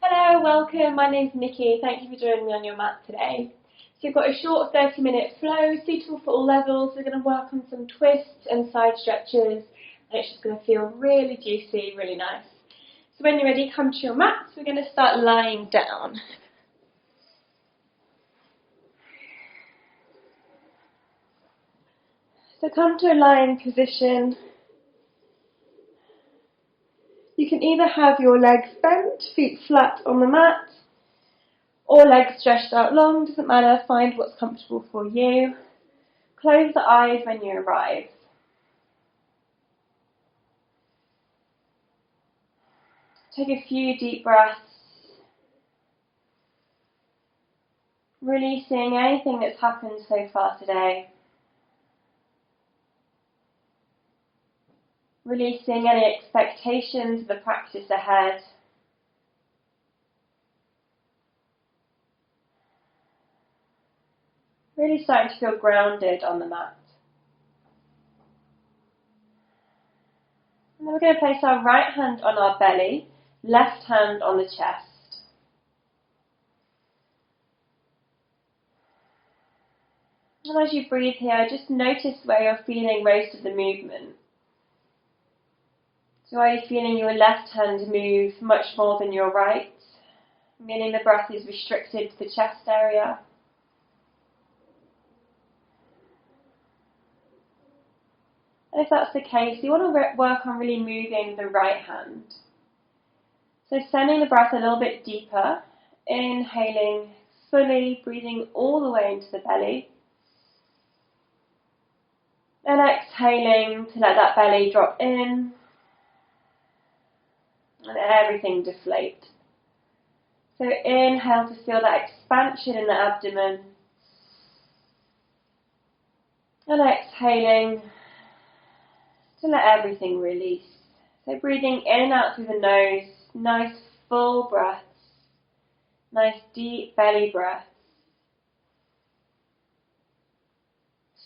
Hello, welcome. My name's Nikki. Thank you for joining me on your mat today. So you've got a short 30-minute flow, suitable for all levels. We're going to work on some twists and side stretches, and it's just going to feel really juicy, really nice. So when you're ready, come to your mats. We're going to start lying down. So come to a lying position. You can either have your legs bent, feet flat on the mat, or legs stretched out long, doesn't matter, find what's comfortable for you. Close the eyes when you arrive. Take a few deep breaths, releasing anything that's happened so far today. Releasing any expectations of the practice ahead. Really starting to feel grounded on the mat. And then we're going to place our right hand on our belly, left hand on the chest. And as you breathe here, just notice where you're feeling most of the movement. So are you feeling your left hand move much more than your right? Meaning the breath is restricted to the chest area. And if that's the case, you want to work on really moving the right hand. So sending the breath a little bit deeper, inhaling fully, breathing all the way into the belly. And exhaling to let that belly drop in and everything deflate. So inhale to feel that expansion in the abdomen. And exhaling to let everything release. So breathing in and out through the nose, nice full breaths, nice deep belly breaths.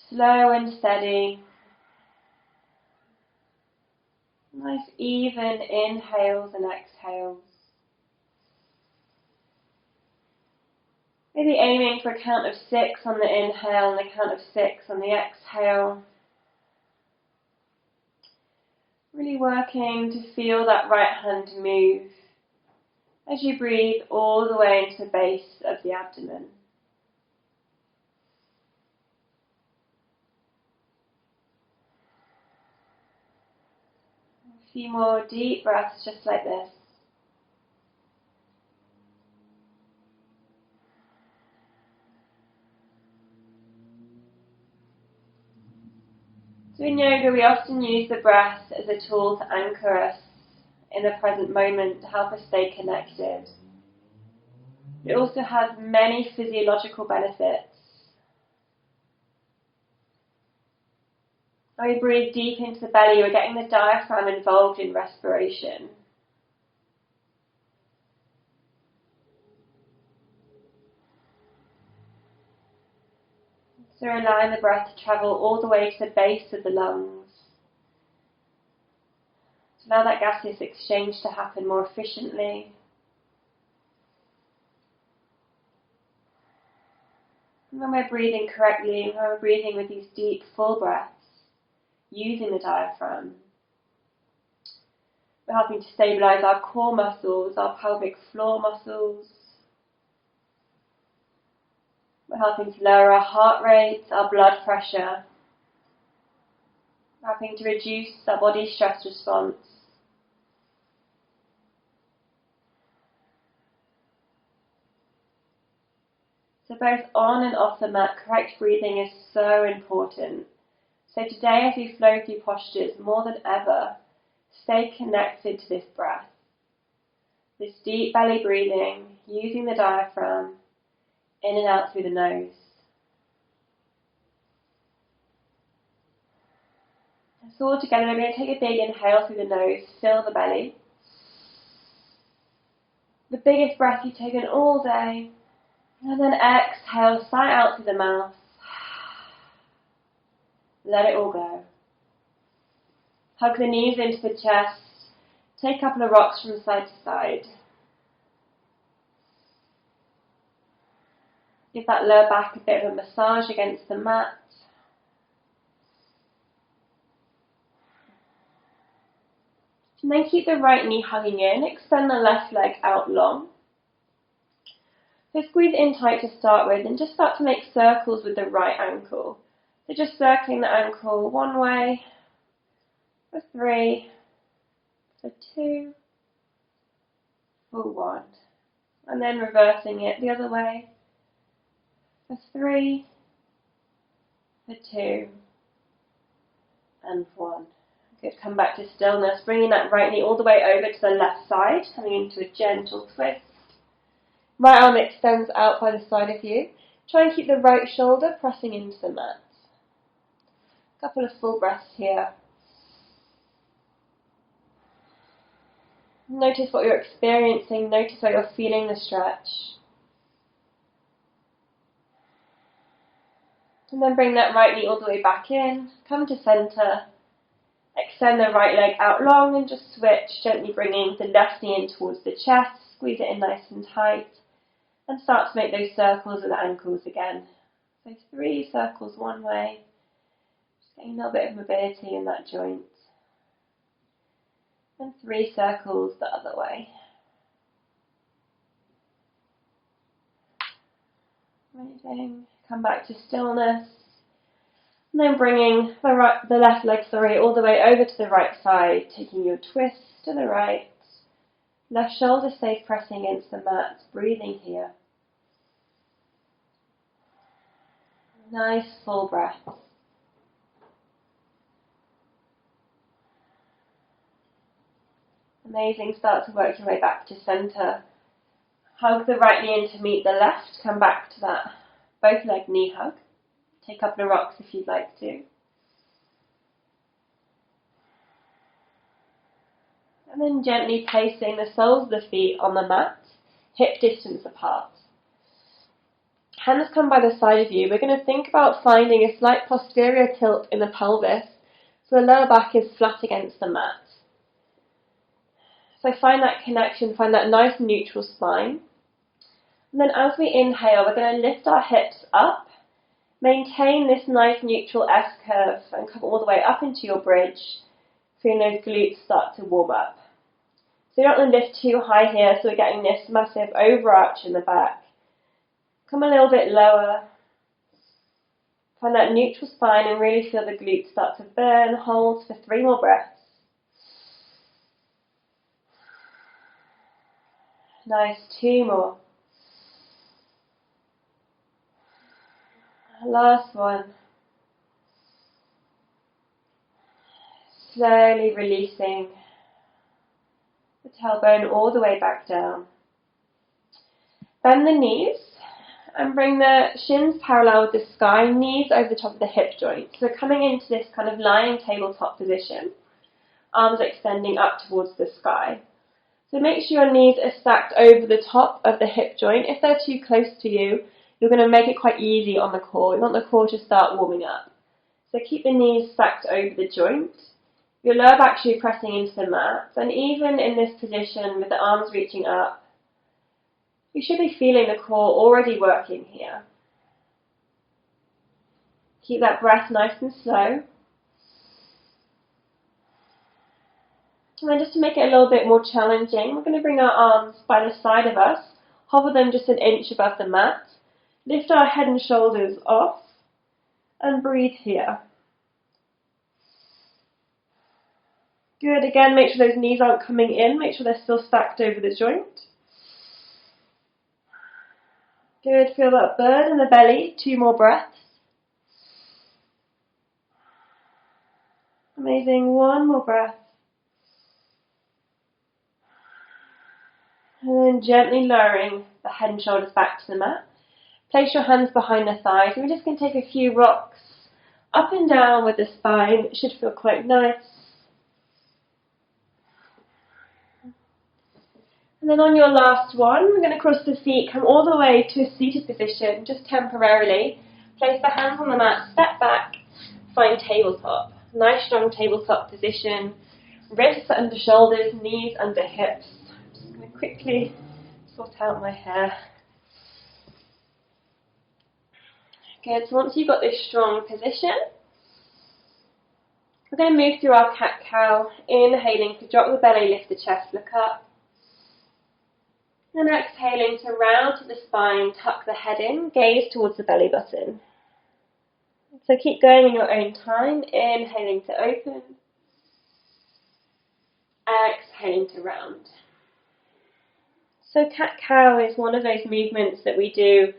Slow and steady. Nice even inhales and exhales. Maybe aiming for a count of 6 on the inhale and a count of 6 on the exhale. Really working to feel that right hand move as you breathe all the way into the base of the abdomen. A few more deep breaths just like this. So in yoga we often use the breath as a tool to anchor us in the present moment to help us stay connected. It also has many physiological benefits. When we breathe deep into the belly, we're getting the diaphragm involved in respiration. So allowing the breath to travel all the way to the base of the lungs. To allow that gaseous exchange to happen more efficiently. And when we're breathing correctly, when we're breathing with these deep, full breaths, using the diaphragm, we're helping to stabilize our core muscles, our pelvic floor muscles. We're helping to lower our heart rate, our blood pressure. We're helping to reduce our body stress response. So both on and off the mat, correct breathing is so important. So today as we flow through postures, more than ever, stay connected to this breath. This deep belly breathing, using the diaphragm, in and out through the nose. So all together we're going to take a big inhale through the nose, fill the belly. The biggest breath you've taken all day. And then exhale, sigh out through the mouth. Let it all go. Hug the knees into the chest. Take a couple of rocks from side to side. Give that lower back a bit of a massage against the mat. And then keep the right knee hugging in, extend the left leg out long. So squeeze in tight to start with and just start to make circles with the right ankle. So just circling the ankle one way, for 3, for 2, for 1. And then reversing it the other way, for 3, for 2, and 1. Good, come back to stillness, bringing that right knee all the way over to the left side, coming into a gentle twist. Right arm extends out by the side of you. Try and keep the right shoulder pressing into the mat. A couple of full breaths here. Notice what you're experiencing, notice how you're feeling the stretch. And then bring that right knee all the way back in, come to center. Extend the right leg out long and just switch, gently bringing the left knee in towards the chest, squeeze it in nice and tight, and start to make those circles with the ankles again. So 3 circles one way, just getting a little bit of mobility in that joint, and 3 circles the other way. Amazing. Come back to stillness. And then bringing the left leg, all the way over to the right side, taking your twist to the right. Left shoulder stays pressing against the mat, breathing here. Nice full breath. Amazing, start to work your way back to center. Hug the right knee in to meet the left, come back to that both leg knee hug. Take up the rocks if you'd like to. And then gently placing the soles of the feet on the mat, hip distance apart. Hands come by the side of you. We're going to think about finding a slight posterior tilt in the pelvis, so the lower back is flat against the mat. So find that connection, find that nice neutral spine. And then as we inhale, we're going to lift our hips up. Maintain this nice neutral S-curve and come all the way up into your bridge, feeling those glutes start to warm up. So you don't want to lift too high here, so we're getting this massive overarch in the back. Come a little bit lower. Find that neutral spine and really feel the glutes start to burn. Hold for 3 more breaths. Nice, 2 more. Last one. Slowly releasing the tailbone all the way back down. Bend the knees and bring the shins parallel with the sky, knees over the top of the hip joint. So coming into this kind of lying tabletop position, arms extending up towards the sky. So make sure your knees are stacked over the top of the hip joint. If they're too close to you, you're going to make it quite easy on the core. You want the core to start warming up. So keep the knees stacked over the joint. Your lower back should be pressing into the mat. And even in this position with the arms reaching up, you should be feeling the core already working here. Keep that breath nice and slow. And then just to make it a little bit more challenging, we're going to bring our arms by the side of us, hover them just an inch above the mat. Lift our head and shoulders off and breathe here. Good, again, make sure those knees aren't coming in, make sure they're still stacked over the joint. Good, feel that burn in the belly, 2 more breaths. Amazing, 1 more breath. And then gently lowering the head and shoulders back to the mat. Place your hands behind the thighs. We're just going to take a few rocks up and down with the spine. It should feel quite nice. And then on your last one, we're going to cross the feet, come all the way to a seated position, just temporarily. Place the hands on the mat, step back, find tabletop. Nice strong tabletop position. Wrists under shoulders, knees under hips. I'm just going to quickly sort out my hair. Good. So once you've got this strong position, we're going to move through our cat-cow, inhaling to drop the belly, lift the chest, look up. And exhaling to round to the spine, tuck the head in, gaze towards the belly button. So keep going in your own time, inhaling to open, exhaling to round. So cat-cow is one of those movements that we do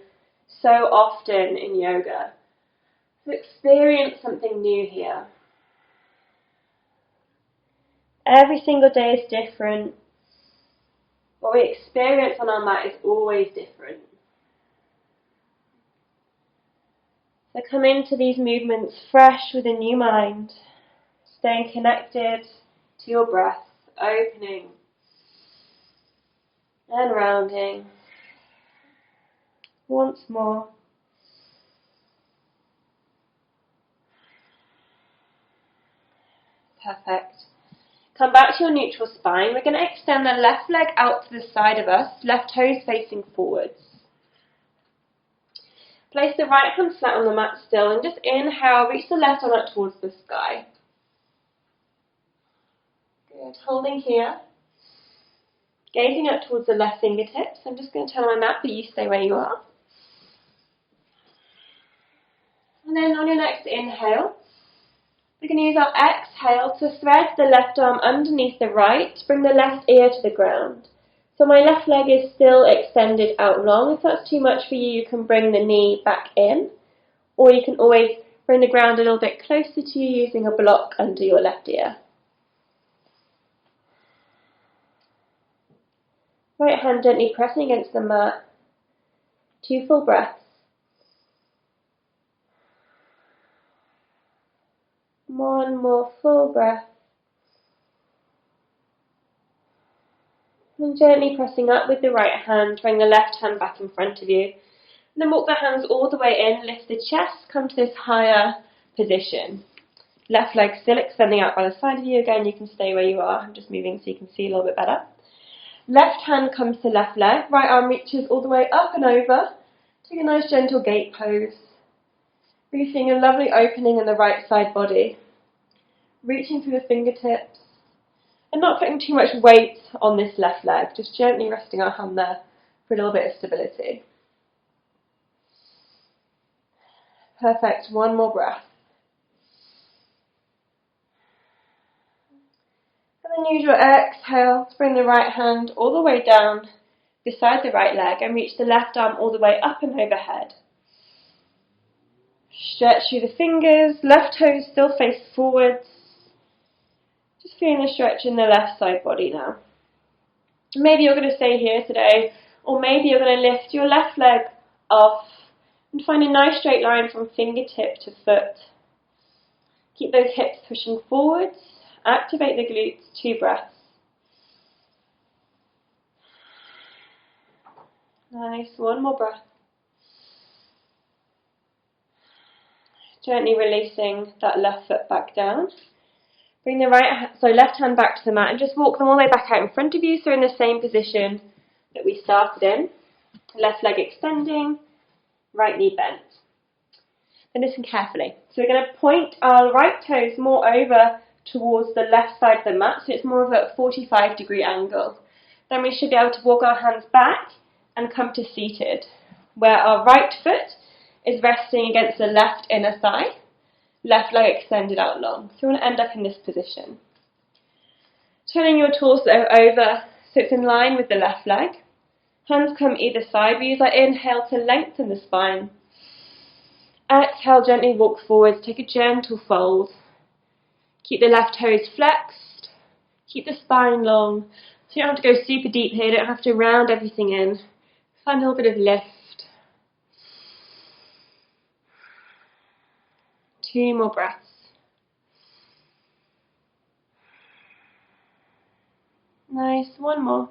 so often in yoga. So experience something new here. Every single day is different. What we experience on our mat is always different. So come into these movements fresh with a new mind, staying connected to your breath, opening and rounding. Once more. Perfect. Come back to your neutral spine. We're going to extend the left leg out to the side of us, left toes facing forwards. Place the right hand flat on the mat still and just inhale, reach the left arm up towards the sky. Good. Holding here. Gazing up towards the left fingertips. I'm just going to turn my mat, but you stay where you are. And then on your next inhale, we're going to use our exhale to thread the left arm underneath the right, bring the left ear to the ground. So my left leg is still extended out long. If that's too much for you, you can bring the knee back in, or you can always bring the ground a little bit closer to you using a block under your left ear. Right hand gently pressing against the mat. 2 full breaths. One more full breath. And gently pressing up with the right hand, bring the left hand back in front of you. And then walk the hands all the way in, lift the chest, come to this higher position. Left leg still extending out by the side of you. Again, you can stay where you are. I'm just moving so you can see a little bit better. Left hand comes to left leg, right arm reaches all the way up and over. Take a nice gentle gate pose. Really seeing a lovely opening in the right side body. Reaching through the fingertips and not putting too much weight on this left leg, just gently resting our hand there for a little bit of stability. Perfect, one more breath. And then use your exhale to bring the right hand all the way down beside the right leg and reach the left arm all the way up and overhead. Stretch through the fingers, left toes still face forwards. Just feeling the stretch in the left side body now. Maybe you're going to stay here today, or maybe you're going to lift your left leg off and find a nice straight line from fingertip to foot. Keep those hips pushing forwards. Activate the glutes, 2 breaths. Nice, one more breath. Gently releasing that left foot back down. Bring the left hand back to the mat and just walk them all the way back out in front of you, so in the same position that we started in. Left leg extending, right knee bent. Then listen carefully. So we're going to point our right toes more over towards the left side of the mat, so it's more of a 45-degree angle. Then we should be able to walk our hands back and come to seated, where our right foot is resting against the left inner thigh, left leg extended out long. So you want to end up in this position. Turning your torso over so it's in line with the left leg. Hands come either side. We use our inhale to lengthen the spine. Exhale, gently walk forwards. Take a gentle fold. Keep the left toes flexed. Keep the spine long. So you don't have to go super deep here. You don't have to round everything in. Find a little bit of lift. 2 more breaths. Nice, one more.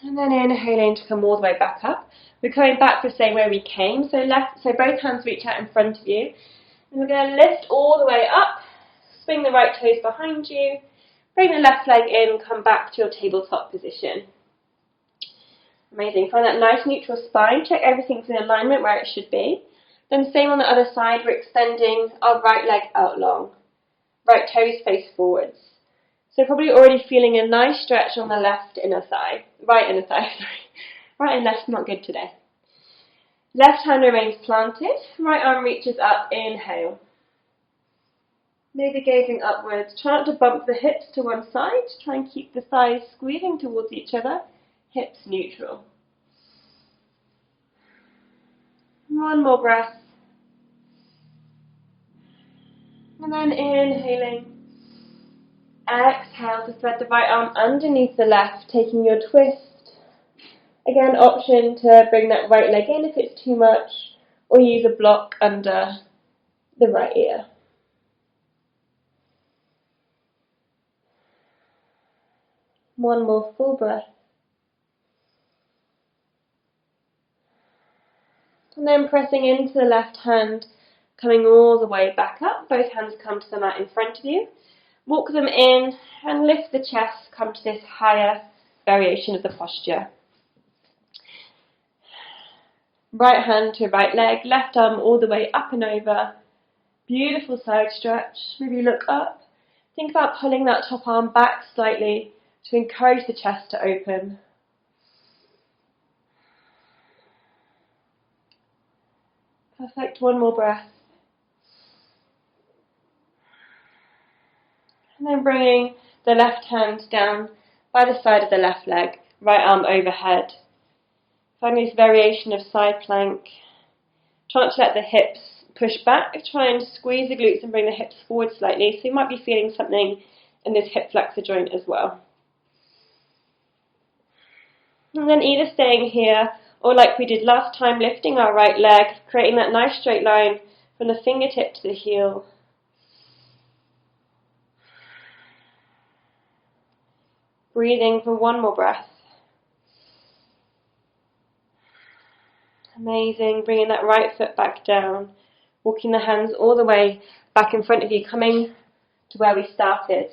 And then inhaling to come all the way back up. We're coming back the same way we came. So both hands reach out in front of you. And we're going to lift all the way up. Swing the right toes behind you. Bring the left leg in, come back to your tabletop position. Amazing. Find that nice neutral spine. Check everything's in alignment where it should be. Then same on the other side, we're extending our right leg out long. Right toes face forwards. So probably already feeling a nice stretch on the left inner thigh. Right inner thigh, sorry. Right and left's not good today. Left hand remains planted. Right arm reaches up. Inhale. Maybe gazing upwards. Try not to bump the hips to one side. Try and keep the thighs squeezing towards each other. Hips neutral. One more breath. And then inhaling. Exhale to thread the right arm underneath the left, taking your twist. Again, option to bring that right leg in if it's too much, or use a block under the right ear. One more full breath. And then pressing into the left hand, coming all the way back up. Both hands come to the mat in front of you. Walk them in and lift the chest, come to this higher variation of the posture. Right hand to right leg, left arm all the way up and over. Beautiful side stretch. Maybe look up. Think about pulling that top arm back slightly to encourage the chest to open. Perfect. One more breath. And then bringing the left hand down by the side of the left leg, right arm overhead. Find this variation of side plank. Try not to let the hips push back. Try and squeeze the glutes and bring the hips forward slightly. So you might be feeling something in this hip flexor joint as well. And then either staying here or like we did last time, lifting our right leg, creating that nice straight line from the fingertip to the heel. Breathing for one more breath. Amazing. Bringing that right foot back down. Walking the hands all the way back in front of you, coming to where we started.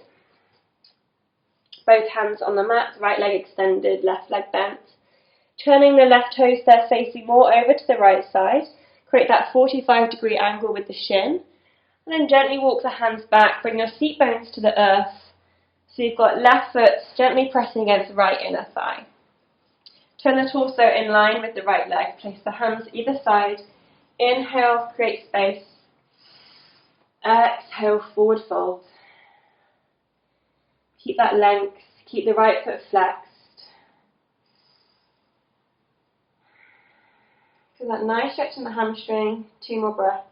Both hands on the mat, right leg extended, left leg bent. Turning the left toes there, facing more over to the right side. Create that 45-degree angle with the shin. And then gently walk the hands back. Bring your seat bones to the earth. So you've got left foot gently pressing against the right inner thigh. Turn the torso in line with the right leg. Place the hands either side. Inhale, create space. Exhale, forward fold. Keep that length. Keep the right foot flexed. Feel that nice stretch in the hamstring. 2 more breaths.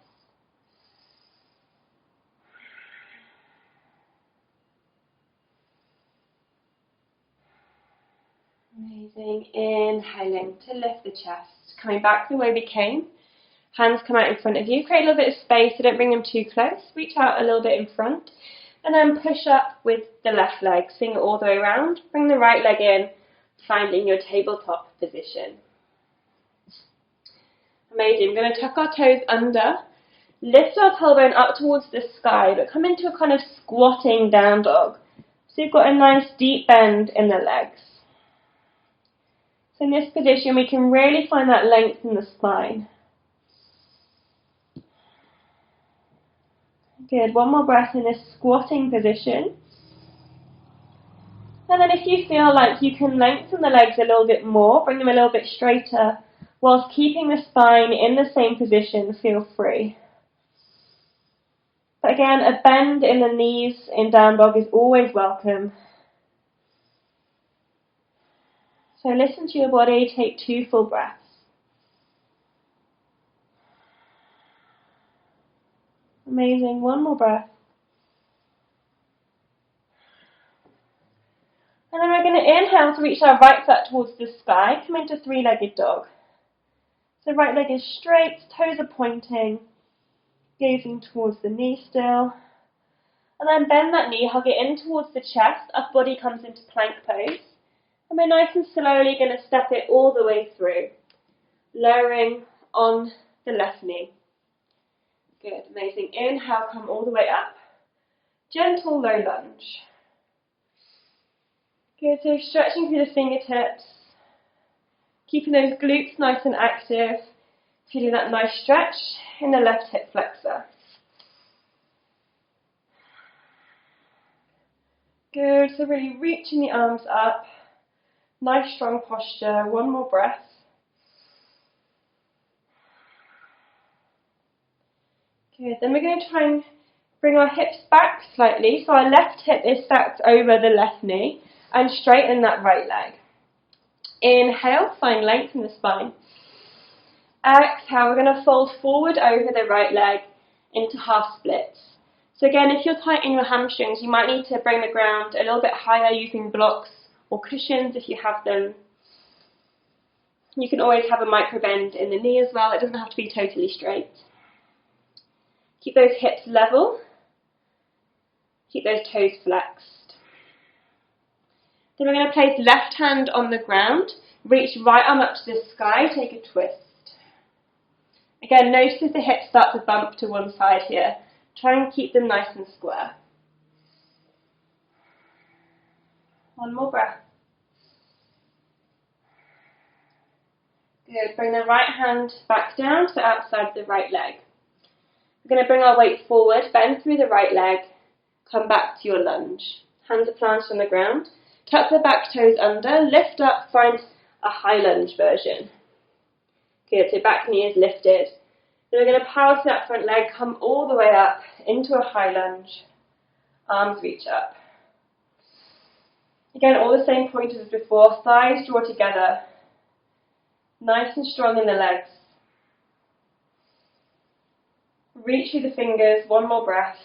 Amazing. Inhaling to lift the chest. Coming back the way we came. Hands come out in front of you. Create a little bit of space, so don't bring them too close. Reach out a little bit in front. And then push up with the left leg. Swing it all the way around. Bring the right leg in, finding your tabletop position. Amazing. We're going to tuck our toes under. Lift our tailbone up towards the sky, but come into a kind of squatting down dog. So you've got a nice deep bend in the legs. So in this position, we can really find that length in the spine. Good. One more breath in this squatting position. And then if you feel like you can lengthen the legs a little bit more, bring them a little bit straighter, whilst keeping the spine in the same position, feel free. But again, a bend in the knees in down dog is always welcome. So listen to your body, take 2 full breaths. Amazing, one more breath. And then we're going to inhale to reach our right foot towards the sky, come into 3-legged dog. So right leg is straight, toes are pointing, gazing towards the knee still. And then bend that knee, hug it in towards the chest, upper body comes into plank pose. And we're nice and slowly going to step it all the way through, lowering on the left knee. Good, amazing. Inhale, come all the way up. Gentle low lunge. Good, so stretching through the fingertips. Keeping those glutes nice and active. Feeling that nice stretch in the left hip flexor. Good, so really reaching the arms up. Nice strong posture. One more breath. Good, then we're going to try and bring our hips back slightly. So our left hip is stacked over the left knee and straighten that right leg. Inhale, find length in the spine. Exhale, we're going to fold forward over the right leg into half splits. So again, if you're tight in your hamstrings, you might need to bring the ground a little bit higher using blocks or cushions if you have them. You can always have a micro bend in the knee as well. It doesn't have to be totally straight. Keep those hips level. Keep those toes flexed. Then we're going to place left hand on the ground. Reach right arm up to the sky. Take a twist. Again, notice if the hips start to bump to one side here. Try and keep them nice and square. One more breath. Good. Bring the right hand back down to the outside of the right leg. We're going to bring our weight forward, bend through the right leg, come back to your lunge. Hands are planted on the ground. Tuck the back toes under, lift up, find a high lunge version. Good, so back knee is lifted. Then we're going to power to that front leg, come all the way up into a high lunge. Arms reach up. Again, all the same pointers as before. Thighs draw together. Nice and strong in the legs. Reach through the fingers. One more breath.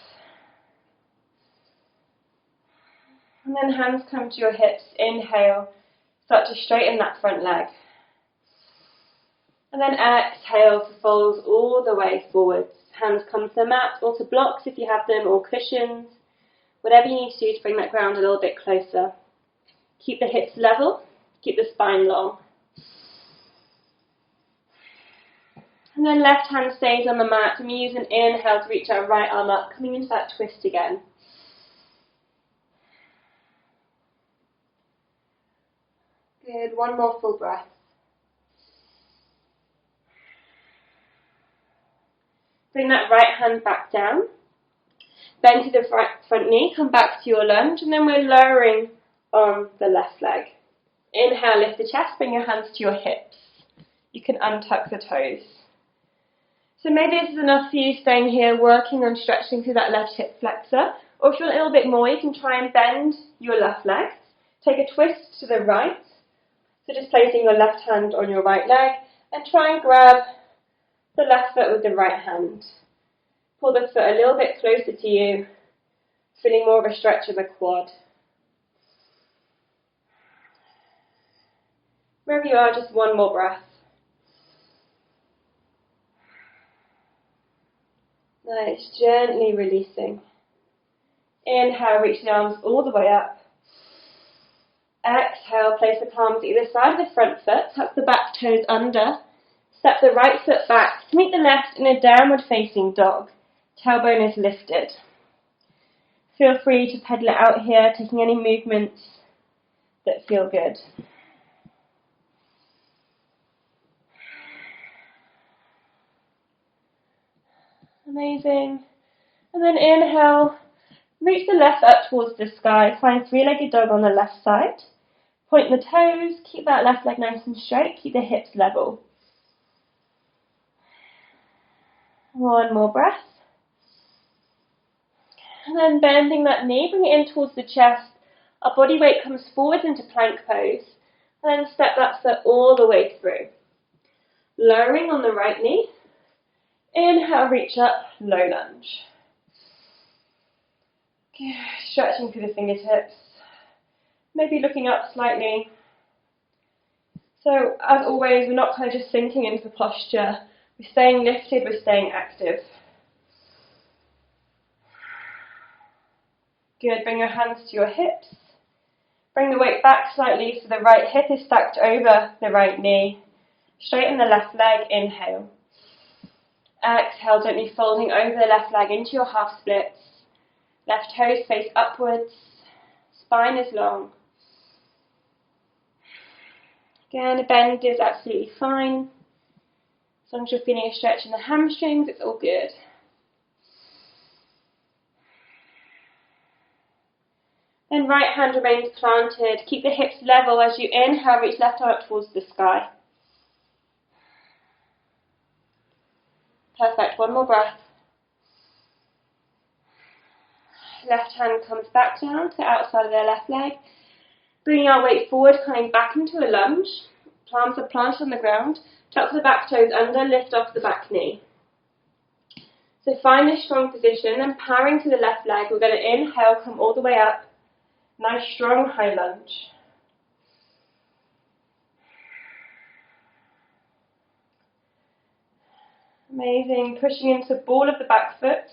And then hands come to your hips. Inhale. Start to straighten that front leg. And then exhale to fold all the way forwards. Hands come to the mat or to blocks if you have them, or cushions. Whatever you need to do to bring that ground a little bit closer. Keep the hips level. Keep the spine long. And then left hand stays on the mat. And we use an inhale to reach our right arm up, coming into that twist again. Good. One more full breath. Bring that right hand back down. Bend to the front knee. Come back to your lunge. And then we're lowering on the left leg. Inhale, lift the chest. Bring your hands to your hips. You can untuck the toes. So maybe this is enough for you staying here, working on stretching through that left hip flexor. Or if you want a little bit more, you can try and bend your left leg. Take a twist to the right. So just placing your left hand on your right leg. And try and grab the left foot with the right hand. Pull the foot a little bit closer to you, feeling more of a stretch of the quad. Wherever you are, just one more breath. Nice, gently releasing. Inhale, reach the arms all the way up. Exhale, place the palms either side of the front foot, tuck the back toes under. Step the right foot back to meet the left in a downward facing dog. Tailbone is lifted. Feel free to pedal it out here, taking any movements that feel good. Amazing. And then inhale, reach the left up towards the sky. Find three-legged dog on the left side. Point the toes, keep that left leg nice and straight, keep the hips level. One more breath. And then bending that knee, bring it in towards the chest. Our body weight comes forward into plank pose. And then step that foot all the way through. Lowering on the right knee. Inhale, reach up, low lunge. Good. Stretching through the fingertips. Maybe looking up slightly. So, as always, we're not kind of just sinking into the posture. We're staying lifted, we're staying active. Good, bring your hands to your hips. Bring the weight back slightly so the right hip is stacked over the right knee. Straighten the left leg, inhale. Exhale, gently folding over the left leg into your half splits. Left toes face upwards. Spine is long. Again, a bend is absolutely fine. As long as you're feeling a stretch in the hamstrings, it's all good. Then right hand remains planted. Keep the hips level as you inhale, reach left arm up towards the sky. Perfect, one more breath. Left hand comes back down to the outside of their left leg. Bringing our weight forward, coming back into a lunge. Palms are planted on the ground. Tuck the back toes under, lift off the back knee. So find this strong position and powering to the left leg. We're going to inhale, come all the way up. Nice strong high lunge. Amazing. Pushing into the ball of the back foot.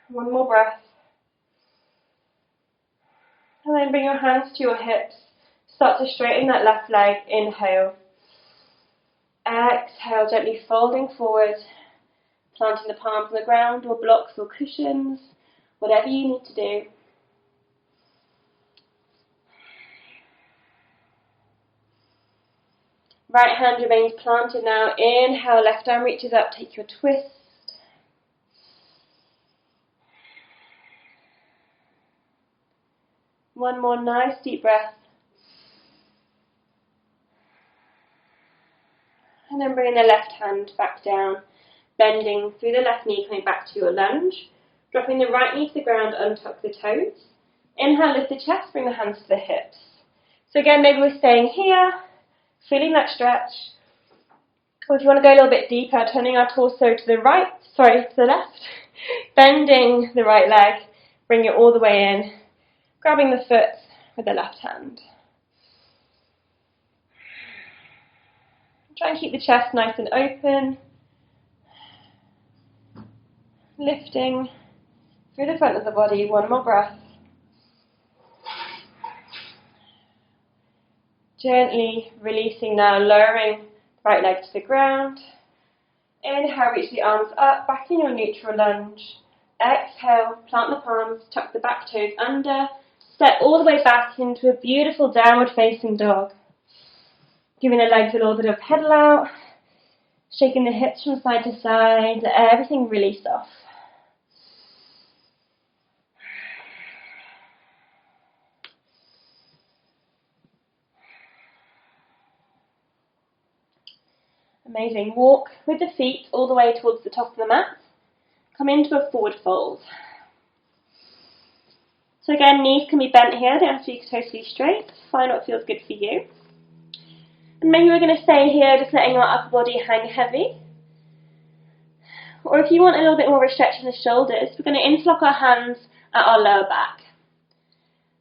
One more breath. And then bring your hands to your hips. Start to straighten that left leg. Inhale. Exhale, gently folding forward. Planting the palms on the ground or blocks or cushions. Whatever you need to do. Right hand remains planted now. Inhale, left arm reaches up, take your twist. One more nice deep breath. And then bring the left hand back down, bending through the left knee, coming back to your lunge. Dropping the right knee to the ground, untuck the toes. Inhale, lift the chest, bring the hands to the hips. So again, maybe we're staying here, feeling that stretch. Or if you want to go a little bit deeper, turning our torso to the left. Bending the right leg, bring it all the way in. Grabbing the foot with the left hand. Try and keep the chest nice and open. Lifting through the front of the body. One more breath. Gently releasing now, lowering the right leg to the ground. Inhale, reach the arms up, back in your neutral lunge. Exhale, plant the palms, tuck the back toes under. Step all the way back into a beautiful downward facing dog. Giving the legs a little bit of pedal out. Shaking the hips from side to side. Let everything release off. Amazing. Walk with the feet all the way towards the top of the mat. Come into a forward fold. So again, knees can be bent here. They don't have to be totally straight. Find what feels good for you. And maybe we're going to stay here, just letting our upper body hang heavy. Or if you want a little bit more of a stretch in the shoulders, we're going to interlock our hands at our lower back.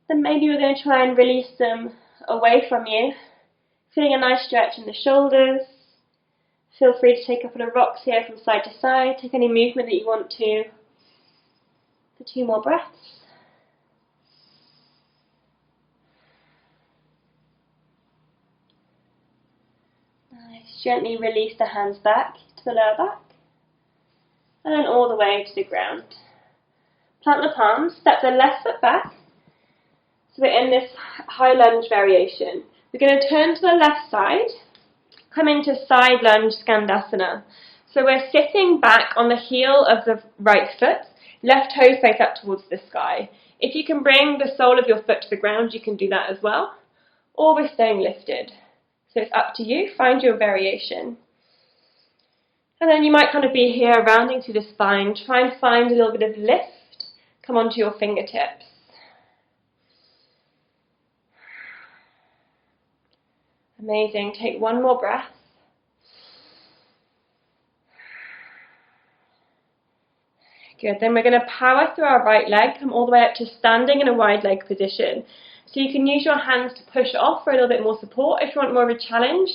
Then maybe we're going to try and release them away from you. Feeling a nice stretch in the shoulders. Feel free to take a couple of rocks here from side to side. Take any movement that you want to. For 2 more breaths. Nice. Gently release the hands back to the lower back. And then all the way to the ground. Plant the palms. Step the left foot back. So we're in this high lunge variation. We're going to turn to the left side. Come into side lunge Skandasana. So we're sitting back on the heel of the right foot, left toes face up towards the sky. If you can bring the sole of your foot to the ground, you can do that as well. Or we're staying lifted. So it's up to you, find your variation. And then you might kind of be here rounding through the spine, try and find a little bit of lift, come onto your fingertips. Amazing. Take 1 more breath. Good. Then we're going to power through our right leg, come all the way up to standing in a wide leg position. So you can use your hands to push off for a little bit more support. If you want more of a challenge,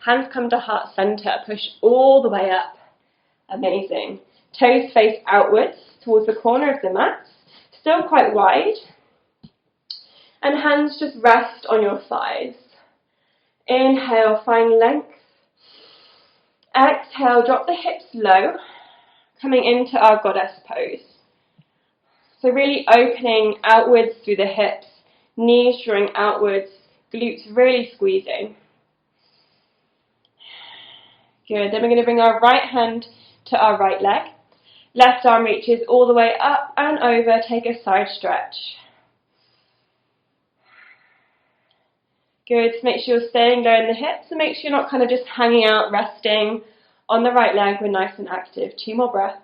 hands come to heart center. Push all the way up. Amazing. Toes face outwards towards the corner of the mat. Still quite wide. And hands just rest on your thighs. Inhale, find length. Exhale, drop the hips low, coming into our goddess pose. So really opening outwards through the hips, knees drawing outwards, glutes really squeezing. Good. Then we're going to bring our right hand to our right leg. Left arm reaches all the way up and over. Take a side stretch. Good. So make sure you're staying low in the hips and make sure you're not kind of just hanging out, resting on the right leg. We're nice and active. 2 more breaths.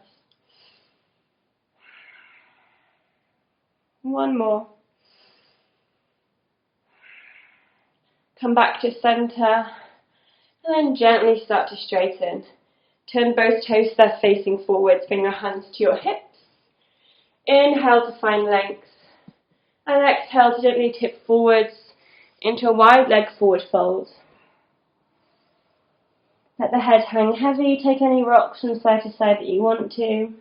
1 more. Come back to center and then gently start to straighten. Turn both toes left facing forwards. Bring your hands to your hips. Inhale to find length and exhale to gently tip forwards into a wide leg forward fold. Let the head hang heavy. Take any rocks from side to side that you want to.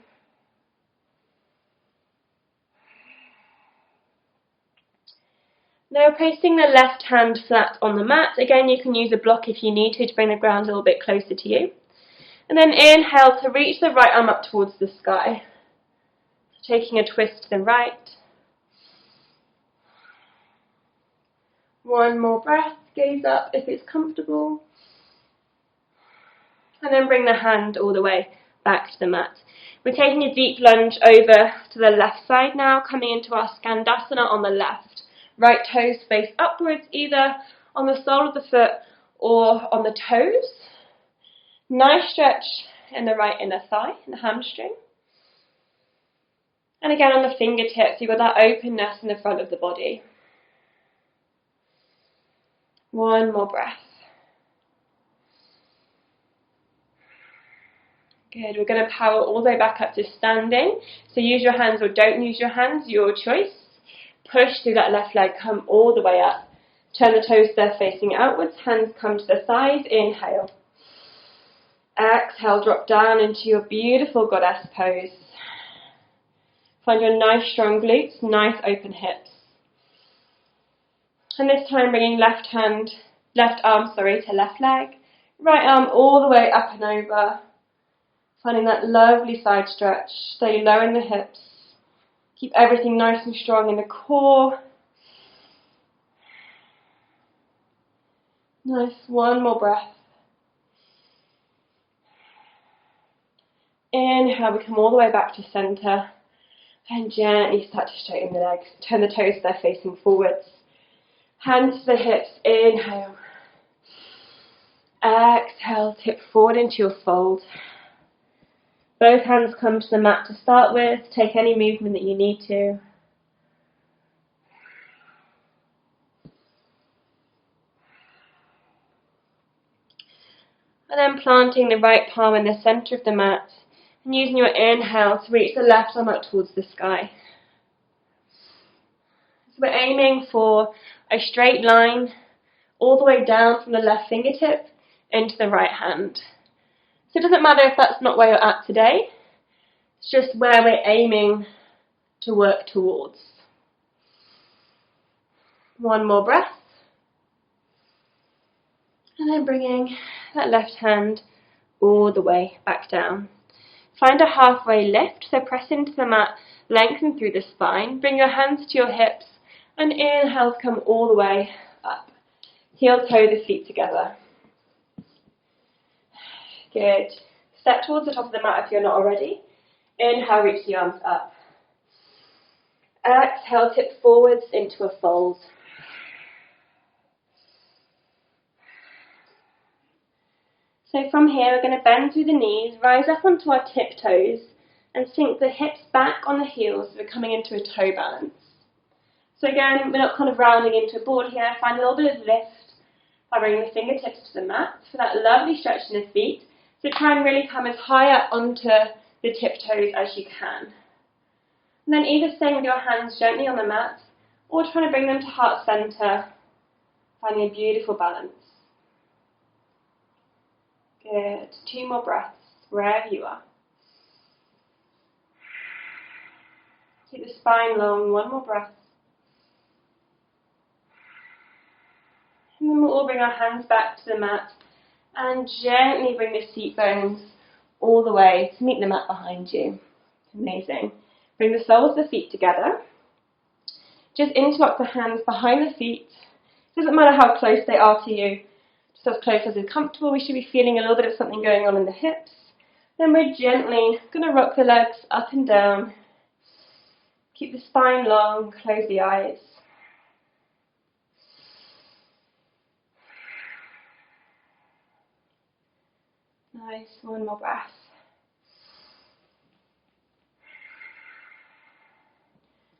Now placing the left hand flat on the mat. Again, you can use a block if you need to bring the ground a little bit closer to you. And then inhale to reach the right arm up towards the sky. Taking a twist to the right. 1 more breath. Gaze up if it's comfortable. And then bring the hand all the way back to the mat. We're taking a deep lunge over to the left side now, coming into our Skandasana on the left. Right toes face upwards, either on the sole of the foot or on the toes. Nice stretch in the right inner thigh, in the hamstring. And again on the fingertips, you've got that openness in the front of the body. 1 more breath. Good, we're going to power all the way back up to standing. So use your hands or don't use your hands, your choice. Push through that left leg, come all the way up. Turn the toes there facing outwards, hands come to the thighs, inhale. Exhale, drop down into your beautiful goddess pose. Find your nice strong glutes, nice open hips. And this time bringing left arm to left leg. Right arm all the way up and over. Finding that lovely side stretch. Stay low in the hips. Keep everything nice and strong in the core. Nice, 1 more breath. Inhale, we come all the way back to center. And gently start to straighten the legs. Turn the toes there facing forwards. Hands to the hips, inhale. Exhale, tip forward into your fold. Both hands come to the mat to start with. Take any movement that you need to. And then planting the right palm in the center of the mat and using your inhale to reach the left arm up towards the sky. So we're aiming for a straight line all the way down from the left fingertip into the right hand. So it doesn't matter if that's not where you're at today, it's just where we're aiming to work towards. 1 more breath. And then bringing that left hand all the way back down. Find a halfway lift, so press into the mat, lengthen through the spine, bring your hands to your hips, and inhale to come all the way up. Heel toe the feet together. Good. Step towards the top of the mat if you're not already. Inhale, reach the arms up. Exhale, tip forwards into a fold. So from here, we're going to bend through the knees, rise up onto our tiptoes, and sink the hips back on the heels, so we're coming into a toe balance. So again, we're not kind of rounding into a board here. Find a little bit of lift by bringing the fingertips to the mat for that lovely stretch in the feet. So try and really come as high up onto the tiptoes as you can. And then either staying with your hands gently on the mat or trying to bring them to heart center, finding a beautiful balance. Good. 2 more breaths, wherever you are. Keep the spine long, 1 more breath. And then we'll all bring our hands back to the mat and gently bring the seat bones all the way to meet the mat behind you. Amazing. Bring the soles of the feet together. Just interlock the hands behind the feet. Doesn't matter how close they are to you, just as close as is comfortable. We should be feeling a little bit of something going on in the hips. Then we're gently going to rock the legs up and down. Keep the spine long, close the eyes. Nice, one more breath.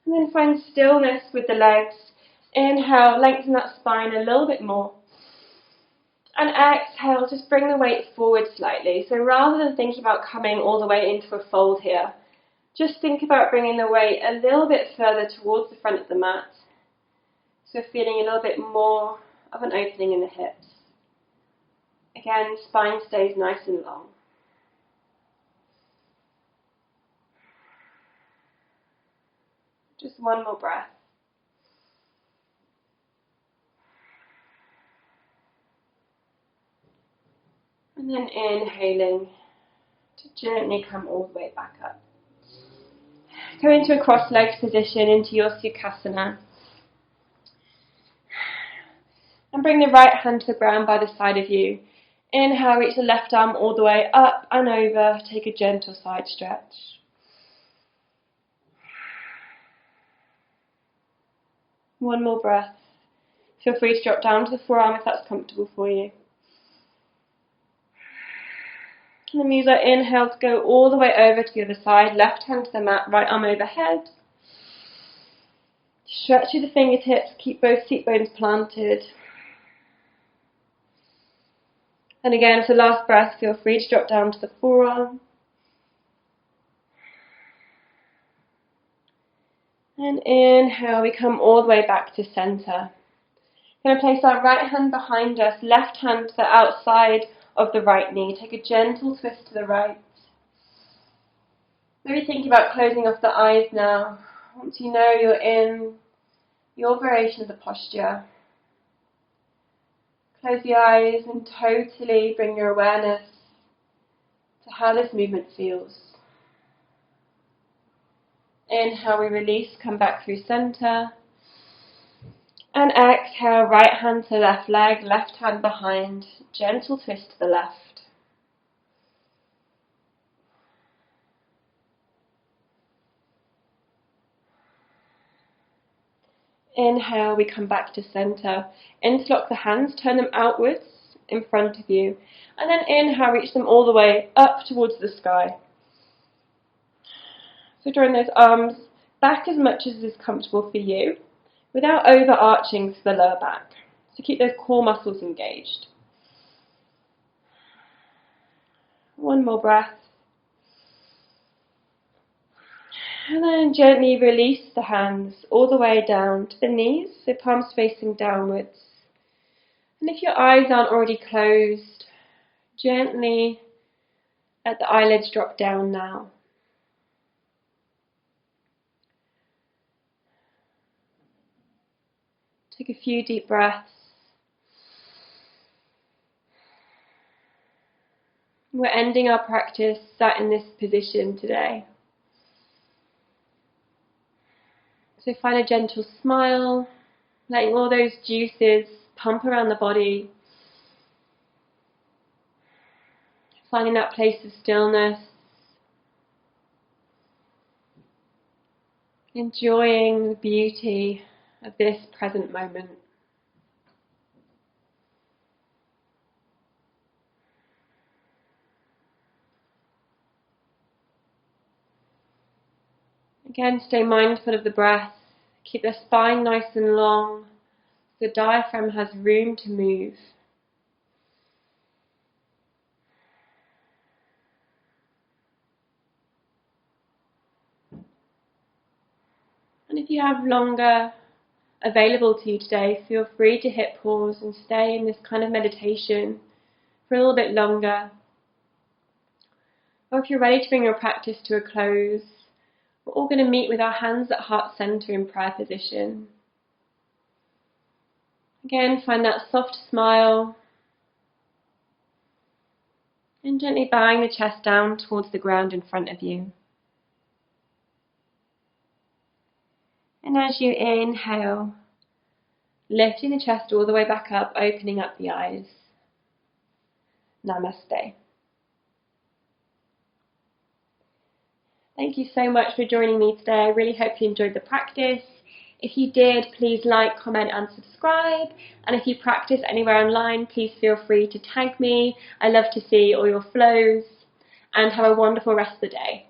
And then find stillness with the legs. Inhale, lengthen that spine a little bit more. And exhale, just bring the weight forward slightly. So rather than thinking about coming all the way into a fold here, just think about bringing the weight a little bit further towards the front of the mat. So feeling a little bit more of an opening in the hips. Again, spine stays nice and long. Just one more breath. And then inhaling to gently come all the way back up. Go into a cross-legged position, into your Sukhasana. And bring the right hand to the ground by the side of you. Inhale, reach the left arm all the way up and over. Take a gentle side stretch. One more breath. Feel free to drop down to the forearm if that's comfortable for you. And then use our inhale to go all the way over to the other side. Left hand to the mat, right arm overhead. Stretch through the fingertips, keep both seat bones planted. And again, for the last breath, feel free to drop down to the forearm. And inhale, we come all the way back to center. We're going to place our right hand behind us, left hand to the outside of the right knee. Take a gentle twist to the right. Maybe think about closing off the eyes now. Once you know you're in your variation of the posture, close the eyes and totally bring your awareness to how this movement feels. Inhale, we release, come back through center. And exhale, right hand to left leg, left hand behind, gentle twist to the left. Inhale, we come back to center. Interlock the hands, turn them outwards in front of you. And then inhale, reach them all the way up towards the sky. So drawing those arms back as much as is comfortable for you, without overarching to the lower back. So keep those core muscles engaged. One more breath. And then gently release the hands all the way down to the knees, so palms facing downwards. And if your eyes aren't already closed, gently let the eyelids drop down now. Take a few deep breaths. We're ending our practice sat in this position today. So find a gentle smile, letting all those juices pump around the body. Finding that place of stillness. Enjoying the beauty of this present moment. Again, stay mindful of the breath. Keep the spine nice and long. The diaphragm has room to move. And if you have longer available to you today, feel free to hit pause and stay in this kind of meditation for a little bit longer. Or if you're ready to bring your practice to a close, we're all going to meet with our hands at heart center in prayer position. Again, find that soft smile and gently bowing the chest down towards the ground in front of you. And as you inhale, Lifting the chest all the way back up, opening up the eyes. Namaste. Thank you so much for joining me today. I really hope you enjoyed the practice. If you did, please like, comment and subscribe. And if you practice anywhere online, please feel free to tag me. I love to see all your flows. And have a wonderful rest of the day.